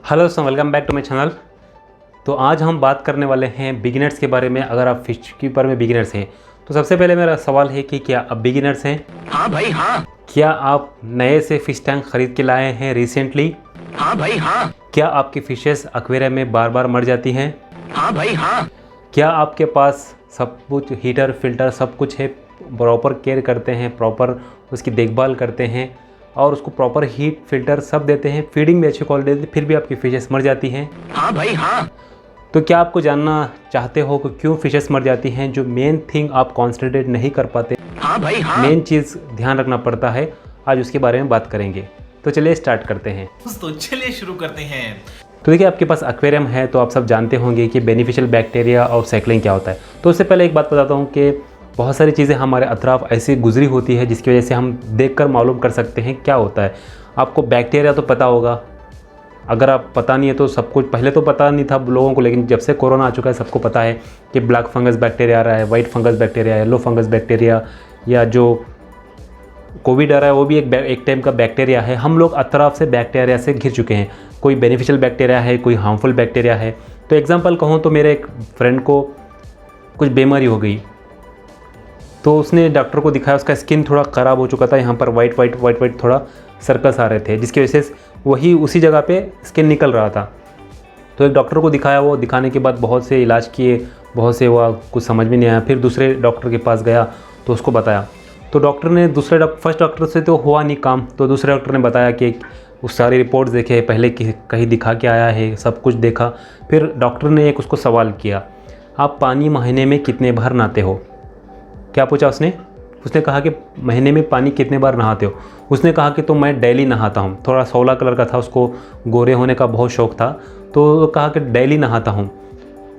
Hello दोस्तों, welcome back to my channel. तो आज हम बात करने वाले हैं बिगिनर्स के बारे में। अगर आप फिश कीपर में बिगिनर्स हैं तो सबसे पहले मेरा सवाल है कि क्या आप बिगिनर्स हैं? हाँ भाई हाँ। क्या आप नए से फिश टैंक खरीद के लाए हैं रिसेंटली? हाँ भाई हाँ। क्या आपकी फिशेस एक्वेरियम में बार बार मर जाती हैं? हाँ भाई हाँ। क्या आपके पास सब कुछ हीटर फिल्टर सब कुछ है, प्रॉपर केयर करते हैं, प्रॉपर उसकी देखभाल करते हैं और उसको प्रॉपर हीट फिल्टर सब देते हैं, फीडिंग भी अच्छी क्वालिटी देते, फिर भी आपकी फिशेस मर जाती हैं? हाँ भाई हाँ। तो क्या आपको जानना चाहते हो कि क्यों फिशेस मर जाती हैं? जो मेन थिंग आप कॉन्सेंट्रेट नहीं कर पाते, हाँ भाई हाँ। मेन चीज़ ध्यान रखना पड़ता है, आज उसके बारे में बात करेंगे। तो चलिए स्टार्ट करते हैं। दोस्तों चलिए शुरू करते हैं। तो देखिए, आपके पास एक्वेरियम है तो आप सब जानते होंगे कि बेनिफिशियल बैक्टीरिया और साइक्लिंग क्या होता है। तो उससे पहले एक बात बताता हूँ कि बहुत सारी चीज़ें हमारे अतराफ ऐसी गुजरी होती है जिसकी वजह से हम देखकर मालूम कर सकते हैं क्या होता है। आपको बैक्टीरिया तो पता होगा, अगर आप पता नहीं है तो सब कुछ पहले तो पता नहीं था लोगों को, लेकिन जब से कोरोना आ चुका है सबको पता है कि ब्लैक फंगस बैक्टीरिया आ रहा है, white fungus bacteria, yellow fungus bacteria, या जो कोविड आ रहा है वो भी एक टाइम का बैक्टीरिया है। हम लोग अतराफ से बैक्टीरिया से घिर चुके हैं। कोई बेनिफिशियल बैक्टीरिया है, कोई हार्मफुल बैक्टीरिया है। तो एग्जांपल कहूँ तो मेरे एक फ्रेंड को कुछ बीमारी हो गई तो उसने डॉक्टर को दिखाया, उसका स्किन थोड़ा ख़राब हो चुका था, यहाँ पर वाइट वाइट थोड़ा सर्कल्स आ रहे थे जिसकी वजह से वही उसी जगह पे स्किन निकल रहा था। तो एक डॉक्टर को दिखाया, वो दिखाने के बाद बहुत से इलाज किए, बहुत से हुआ, कुछ समझ में नहीं आया। फिर दूसरे डॉक्टर के पास गया तो उसको बताया, तो डॉक्टर ने फर्स्ट डॉक्टर से तो हुआ नहीं काम, तो दूसरे डॉक्टर ने बताया कि उस सारी रिपोर्ट्स देखे, पहले कहीं दिखा के आया है, सब कुछ देखा। फिर डॉक्टर ने एक उसको सवाल किया, आप पानी महीने में कितने बार नहाते हो? क्या पूछा उसने कहा कि महीने में पानी कितने बार नहाते हो? उसने कहा कि तो मैं डेली नहाता हूँ। थोड़ा 16 कलर का था, उसको गोरे होने का बहुत शौक़ था, तो कहा कि डेली नहाता हूँ,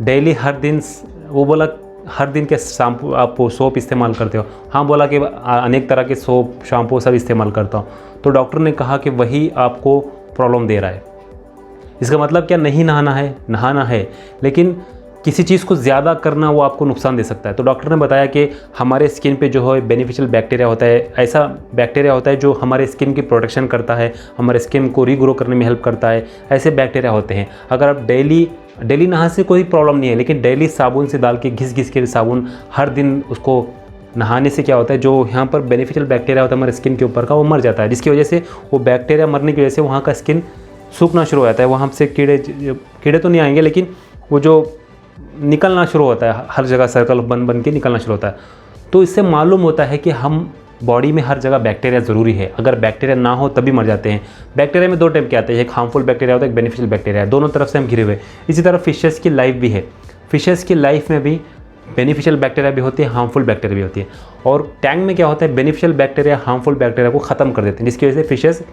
डेली हर दिन। वो बोला हर दिन के शैम्पू आप सोप इस्तेमाल करते हो? हाँ बोला कि अनेक तरह के सोप शैम्पू सब इस्तेमाल करता हूँ। तो डॉक्टर ने कहा कि वही आपको प्रॉब्लम दे रहा है। इसका मतलब क्या, नहीं नहाना है, नहाना है, लेकिन किसी चीज़ को ज़्यादा करना वो आपको नुकसान दे सकता है। तो डॉक्टर ने बताया कि हमारे स्किन पे जो है बेनिफिशियल बैक्टीरिया होता है, ऐसा बैक्टीरिया होता है जो हमारे स्किन की प्रोटेक्शन करता है, हमारे स्किन को रीग्रो करने में हेल्प करता है। ऐसे बैक्टीरिया होते हैं। अगर आप डेली नहाने से कोई प्रॉब्लम नहीं है, लेकिन डेली साबुन से डाल के घिस के साबुन हर दिन उसको नहाने से क्या होता है, जो यहाँ पर बेनिफिशियल बैक्टीरिया होता है हमारे स्किन के ऊपर का, वो मर जाता है, जिसकी वजह से वो बैक्टीरिया मरने की वजह से वहाँ का स्किन सूखना शुरू हो जाता है। वहाँ से कीड़े तो नहीं आएंगे, लेकिन वो जो निकलना शुरू होता है, हर जगह सर्कल बन के निकलना शुरू होता है। तो इससे मालूम होता है कि हम बॉडी में हर जगह बैक्टीरिया ज़रूरी है। अगर बैक्टीरिया ना हो तभी मर जाते हैं। बैक्टीरिया में दो टाइप के आते हैं, एक हार्मफुल बैक्टीरिया होता है, एक बेनिफिशियल बैक्टीरिया है। दोनों तरफ से हम घिरे हुए। इसी तरह फिशेस की लाइफ भी है। फिशेस की लाइफ में भी बेनिफिशियल बैक्टीरिया भी होती है, हार्मफुल बैक्टीरिया भी होती है। और टैंक में क्या होता है, बेनिफिशियल बैक्टीरिया हार्मफुल बैक्टीरिया को ख़त्म कर देते हैं, जिसकी वजह से फिशेस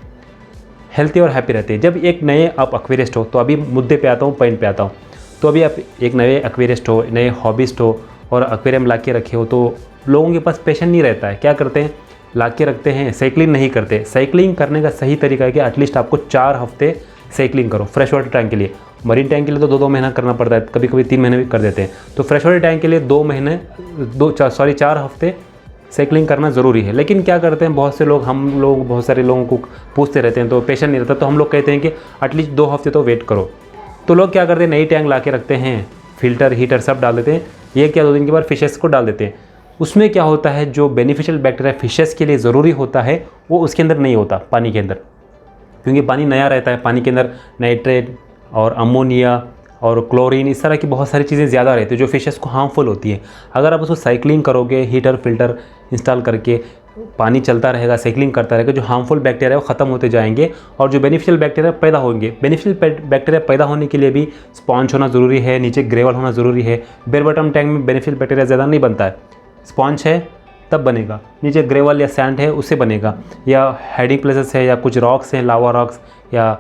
हेल्थी और हैप्पी रहते हैं। जब एक नए आप एक्वेरियस्ट हो, तो अभी मुद्दे पे आता हूँ, पॉइंट पे आता हूँ। तो अभी आप एक नए एक्वेरियस्ट हो, नए हॉबिस्ट हो और एक्वेरियम ला के रखे हो, तो लोगों के पास पेशेंस नहीं रहता है। क्या करते हैं, ला के रखते हैं, साइक्लिंग नहीं करते। साइक्लिंग करने का सही तरीका है कि एटलीस्ट आपको 4 हफ्ते साइक्लिंग करो। फ्रेश वाटर टैंक के लिए, मरीन टैंक के लिए तो 2 महीना करना पड़ता है, कभी कभी 3 महीने भी कर देते हैं। तो फ्रेश वाटर टैंक के लिए 4 हफ्ते साइक्लिंग करना ज़रूरी है। लेकिन क्या करते हैं बहुत से लोग, हम लोग बहुत सारे लोगों को पूछते रहते हैं तो पेशेंस नहीं रहता, तो हम लोग कहते हैं कि एटलीस्ट 2 हफ्ते तो वेट करो। तो लोग क्या करते हैं, नई टैंक ला के रखते हैं, फिल्टर हीटर सब डाल देते हैं, ये क्या 2 दिन के बाद फिशेस को डाल देते हैं। उसमें क्या होता है, जो बेनिफिशियल बैक्टीरिया फिशेस के लिए ज़रूरी होता है वो उसके अंदर नहीं होता, पानी के अंदर, क्योंकि पानी नया रहता है। पानी के अंदर नाइट्रेट और अमोनिया और क्लोरीन, इस तरह की बहुत सारी चीज़ें ज़्यादा रहती है जो फिशेस को हार्मफुल होती है। अगर आप उसको साइक्लिंग करोगे, हीटर फिल्टर इंस्टॉल करके, पानी चलता रहेगा, साइक्लिंग करता रहेगा, जो हार्मफुल बैक्टीरिया वो ख़त्म होते जाएंगे और जो बेनिफिशियल बैक्टीरिया पैदा होंगे। बेनिफिशियल बैक्टीरिया पैदा होने के लिए भी स्पॉन्ज होना ज़रूरी है, नीचे ग्रेवल होना ज़रूरी है। बेल बॉटम टैंक में बेनिफिशियल बैक्टीरिया ज़्यादा नहीं बनता है, स्पॉन्ज है तब बनेगा, नीचे ग्रेवल या सैंड है उससे बनेगा, या हाइडिंग प्लेसेस है, या कुछ रॉक्स हैं, लावा रॉक्स या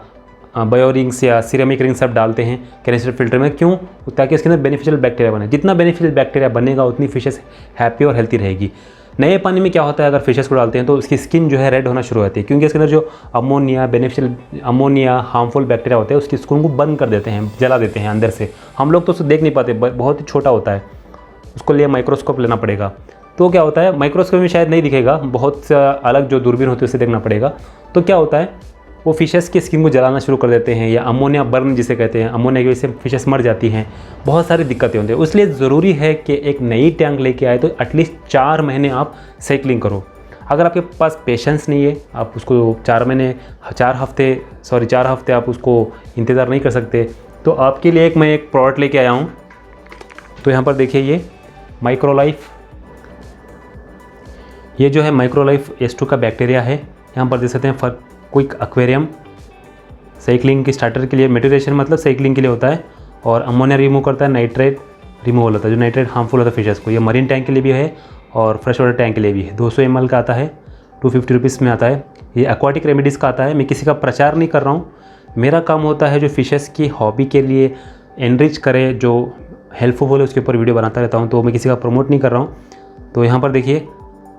बायो रिंग्स या सिरेमिक रिंग सब डालते हैं कैनिस्टर फिल्टर में। क्यों? ताकि उसके अंदर बेनिफिशियल बैक्टीरिया बने। जितना बेनिफिशियल बैक्टीरिया बनेगा उतनी फिशेस हैप्पी और हेल्थी रहेगी। नए पानी में क्या होता है, अगर फिशेस को डालते हैं तो उसकी स्किन जो है रेड होना शुरू होती है, क्योंकि इसके अंदर जो अमोनिया हार्मफुल बैक्टीरिया होते हैं उसकी स्किन को बंद कर देते हैं, जला देते हैं अंदर से। हम लोग तो उसको देख नहीं पाते, बहुत ही छोटा होता है, उसको लिए माइक्रोस्कोप लेना पड़ेगा। तो क्या होता है, माइक्रोस्कोप में शायद नहीं दिखेगा, बहुत अलग जो दूरबीन होती है उससे देखना पड़ेगा। तो क्या होता है, वो फिशेस की स्किन को जलाना शुरू कर देते हैं, या अमोनिया बर्न जिसे कहते हैं, अमोनिया की वजह से फिशेस मर जाती हैं, बहुत सारी दिक्कतें होती हैं। इसलिए ज़रूरी है कि एक नई टैंक लेके आए तो एटलीस्ट 4 महीने आप साइकिलिंग करो। अगर आपके पास पेशेंस नहीं है, आप उसको 4 हफ्ते आप उसको इंतज़ार नहीं कर सकते, तो आपके लिए मैं एक प्रोडक्ट लेके आया हूँ। तो यहाँ पर देखिए, ये माइक्रोलाइफ, ये जो है माइक्रोलाइफ S2 का बैक्टीरिया है। यहाँ पर देख सकते हैं फॉर क्विक एक्वेरियम, साइक्लिंग की स्टार्टर के लिए, मेट्यूरेशन मतलब साइक्लिंग के लिए होता है, और अमोनिया रिमूव करता है, नाइट्रेट रिमूवल होता है, जो नाइट्रेट हार्मफुल होता है फिशेस को। ये मरीन टैंक के लिए भी है और फ्रेश वाटर टैंक के लिए भी है। 200 ml का आता है, 250 रुपीज़ में आता है। ये एक्वाटिक रेमेडीज़ का आता है। मैं किसी का प्रचार नहीं कर रहा हूँ, मेरा काम होता है जो फिशेस की हॉबी के लिए एनरिच करे, जो हेल्पफुल है उसके ऊपर वीडियो बनाता रहता हूँ, तो मैं किसी का प्रमोट नहीं कर रहा हूँ। तो यहाँ पर देखिए,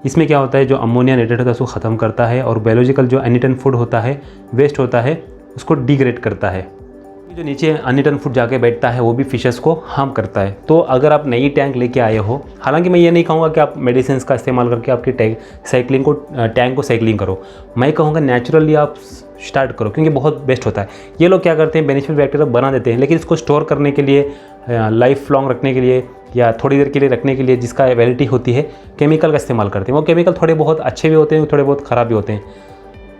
इसमें क्या होता है, जो अमोनिया नाइट्रेट होता है उसको ख़त्म करता है, और बायोलॉजिकल जो अनइटन फूड होता है, वेस्ट होता है, उसको डिग्रेड करता है। जो नीचे अनइटन फूड जाके बैठता है वो भी फिशेस को हार्म करता है। तो अगर आप नई टैंक लेके आए हो, हालांकि मैं ये नहीं कहूँगा कि आप मेडिसिन का इस्तेमाल करके आपकी टैंक को साइकिलिंग करो, मैं कहूँगा नेचुरली आप स्टार्ट करो, क्योंकि बहुत बेस्ट होता है। ये लोग क्या करते हैं, बेनिफिशियल बैक्टीरिया बना देते हैं, लेकिन इसको स्टोर करने के लिए, लाइफ लॉन्ग रखने के लिए या थोड़ी देर के लिए रखने के लिए, जिसका वैलिडिटी होती है, केमिकल का इस्तेमाल करते हैं। वो केमिकल थोड़े बहुत अच्छे भी होते हैं, थोड़े बहुत ख़राब भी होते हैं।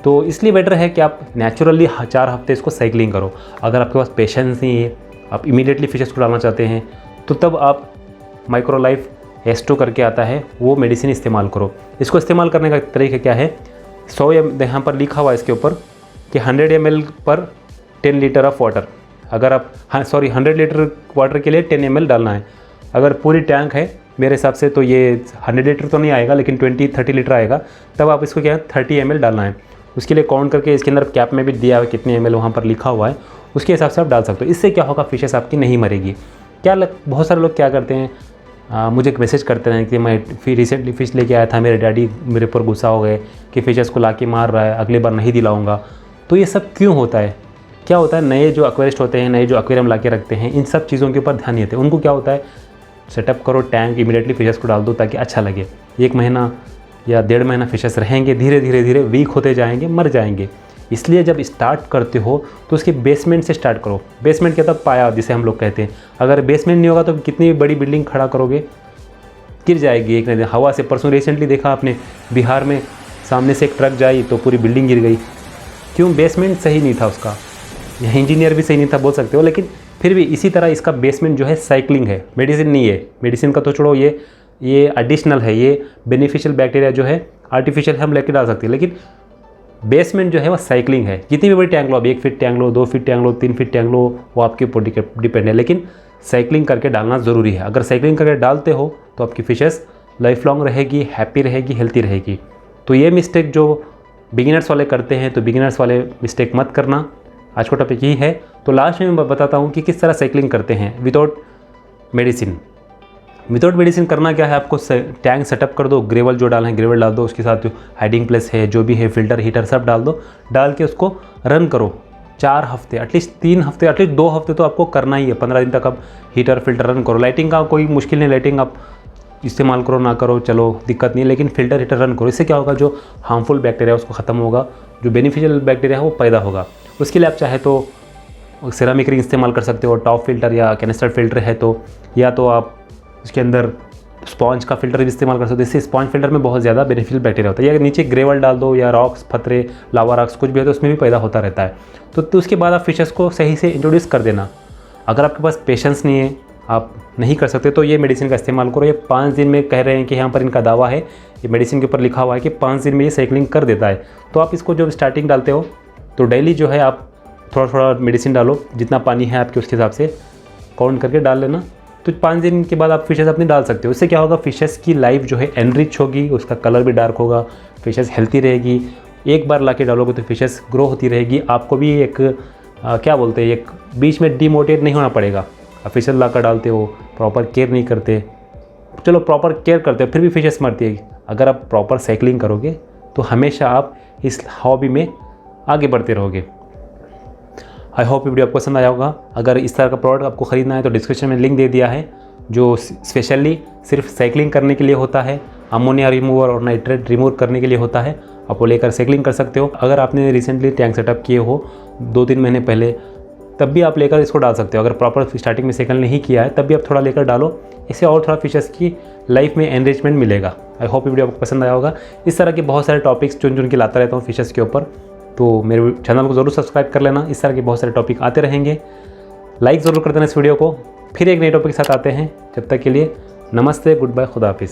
तो इसलिए बेटर है कि आप नेचुरली 4 हफ्ते इसको साइकिलिंग करो। अगर आपके पास पेशेंस नहीं है, आप इमीडिएटली फिशेस को डालना चाहते हैं, तो तब आप माइक्रोलाइफ S2 करके आता है, वो मेडिसिन इस्तेमाल करो। इसको इस्तेमाल करने का तरीका क्या है, 100 यहाँ पर लिखा हुआ है इसके ऊपर कि 100 ml पर 10 लीटर ऑफ वाटर। अगर आप 100 लीटर वाटर के लिए 10 ml डालना है। अगर पूरी टैंक है मेरे हिसाब से तो ये 100 लीटर तो नहीं आएगा, लेकिन 20-30 लीटर आएगा, तब आप इसको क्या है 30 ml डालना है। उसके लिए काउंट करके इसके अंदर कैप में भी दिया हुआ है कितने ml वहाँ पर लिखा हुआ है, उसके हिसाब से आप डाल सकते हो। इससे क्या होगा, फिशेस आपकी नहीं मरेगी। बहुत सारे लोग क्या करते हैं, मुझे एक मैसेज करते हैं कि मैं रिसेंटली फ़िश लेके आया था, मेरे डैडी मेरे ऊपर गुस्सा हो गए कि फिशेस को लाके मार रहा है, अगली बार नहीं दिलाऊंगा। तो ये सब क्यों होता है? क्या होता है, नए जो एक्वेरिस्ट होते हैं, नए जो एक्वेरियम ला के रखते हैं, इन सब चीज़ों के ऊपर ध्यान नहीं देते। उनको क्या होता है, सेटअप करो टैंक, इमीडिएटली फिशेस को डाल दो ताकि अच्छा लगे। 1 महीना या 1.5 महीना फिशेस रहेंगे, धीरे धीरे वीक होते जाएंगे, मर जाएंगे। इसलिए जब स्टार्ट करते हो तो उसके बेसमेंट से स्टार्ट करो। बेसमेंट क्या था, पाया जिसे हम लोग कहते हैं। अगर बेसमेंट नहीं होगा तो कितनी बड़ी बिल्डिंग खड़ा करोगे, गिर जाएगी एक न हवा से। परसों रिसेंटली देखा आपने, बिहार में सामने से एक ट्रक जाई तो पूरी बिल्डिंग गिर गई। क्यों? बेसमेंट सही नहीं था उसका, या इंजीनियर भी सही नहीं था बोल सकते हो। लेकिन फिर भी इसी तरह इसका बेसमेंट जो है साइक्लिंग है, मेडिसिन नहीं है। मेडिसिन का तो छोड़ो, ये एडिशनल है। ये बेनिफिशियल बैक्टीरिया जो है आर्टिफिशियल हम लेके डाल सकते हैं, लेकिन बेसमेंट जो है वो साइक्लिंग है। जितनी भी बड़ी टैंक लो, आप 1 फीट टैंक लो, 2 फीट टैंक लो, 3 फीट टैंक लो, वो आपके ऊपर डिपेंड है। लेकिन साइक्लिंग करके डालना ज़रूरी है। अगर साइक्लिंग करके डालते हो तो आपकी फिशेस लाइफ लॉन्ग रहेगी, हैप्पी रहेगी, हेल्थी रहेगी। तो ये मिस्टेक जो बिगिनर्स वाले करते हैं, तो बिगिनर्स वाले मिस्टेक मत करना। आज का टॉपिक यही है। तो लास्ट में मैं बताता हूँ कि किस तरह साइक्लिंग करते हैं विदाउट मेडिसिन। विदाउट मेडिसिन करना क्या है, आपको टैंक सेटअप कर दो, ग्रेवल जो डालना है ग्रेवल डाल दो, उसके साथ जो हाइडिंग प्लेस है, जो भी है, फिल्टर हीटर सब डाल दो। डाल के उसको रन करो 4 हफ्ते, एटलीस्ट 3 हफ्ते, एटलीस्ट 2 हफ्ते तो आपको करना ही है। 15 दिन तक आप हीटर फिल्टर रन करो। लाइटिंग का कोई मुश्किल नहीं, लाइटिंग आप इस्तेमाल करो ना करो, चलो दिक्कत नहीं, लेकिन फिल्टर हीटर रन करो। इससे क्या होगा, जो हार्मफुल बैक्टीरिया है उसको ख़त्म होगा, जो बेनिफिशियल बैक्टीरिया है वो पैदा होगा। उसके लिए आप चाहे तो सिरेमिक रिंग इस्तेमाल कर सकते हो, टॉप फिल्टर या कैनिस्टर फिल्टर है तो, या तो आप उसके अंदर स्पॉन्ज का फिल्टर भी इस्तेमाल कर सकते हो। इससे स्पॉन्ज फिल्टर में बहुत ज़्यादा बेनिफिशियल बैक्टीरिया होता है। या नीचे ग्रेवल डाल दो, या रॉक्स, पत्थरे, लावा रॉक्स कुछ भी है तो उसमें भी पैदा होता रहता है। तो उसके बाद आप फिशेस को सही से इंट्रोड्यूस कर देना। अगर आपके पास पेशेंस नहीं है, आप नहीं कर सकते, तो ये मेडिसिन का इस्तेमाल करो। ये 5 दिन में कह रहे हैं कि यहाँ पर इनका दावा है, ये मेडिसिन के ऊपर लिखा हुआ है कि 5 दिन में ये साइक्लिंग कर देता है। तो आप इसको जब स्टार्टिंग डालते हो तो डेली जो है आप थोड़ा थोड़ा मेडिसिन डालो, जितना पानी है आपके उसके हिसाब से काउंट करके डाल लेना। तो 5 दिन के बाद आप फिशेस अपनी डाल सकते हो। इससे क्या होगा, फिशेस की लाइफ जो है एनरिच होगी, उसका कलर भी डार्क होगा, फिशेस हेल्थी रहेगी। एक बार ला के डालोगे तो फिशेस ग्रो होती रहेगी। आपको भी एक क्या बोलते हैं, एक बीच में डिमोटिवेट नहीं होना पड़ेगा। आप फिशेस ला कर डालते हो, प्रॉपर केयर नहीं करते, चलो प्रॉपर केयर करते हो फिर भी फिशेस मरती है। अगर आप प्रॉपर साइक्लिंग करोगे तो हमेशा आप इस हॉबी में आगे बढ़ते रहोगे। आई होप वीडियो आपको पसंद आया होगा। अगर इस तरह का प्रोडक्ट आपको ख़रीदना है तो डिस्क्रिप्शन में लिंक दे दिया है, जो स्पेशली सिर्फ साइक्लिंग करने के लिए होता है। अमोनिया रिमूवर और नाइट्रेट रिमूव करने के लिए होता है। आप वो लेकर सेकलिंग कर सकते हो। अगर आपने रिसेंटली टैंक सेटअप किए हो 2-3 महीने पहले, तब भी आप लेकर इसको डाल सकते हो। अगर प्रॉपर स्टार्टिंग में सेकल नहीं किया है तब भी आप थोड़ा लेकर डालो, इससे और थोड़ा फिशेस की लाइफ में एनरिचमेंट मिलेगा। आई होप ये वीडियो आपको पसंद आया होगा। इस तरह के बहुत सारे टॉपिक्स चुन के लाता रहता हूँ फिशेस के ऊपर, तो मेरे चैनल को ज़रूर सब्सक्राइब कर लेना। इस तरह के बहुत सारे टॉपिक आते रहेंगे। लाइक ज़रूर कर देना इस वीडियो को। फिर एक नए टॉपिक के साथ आते हैं। जब तक के लिए नमस्ते, गुड बाय, खुदा हाफिज़।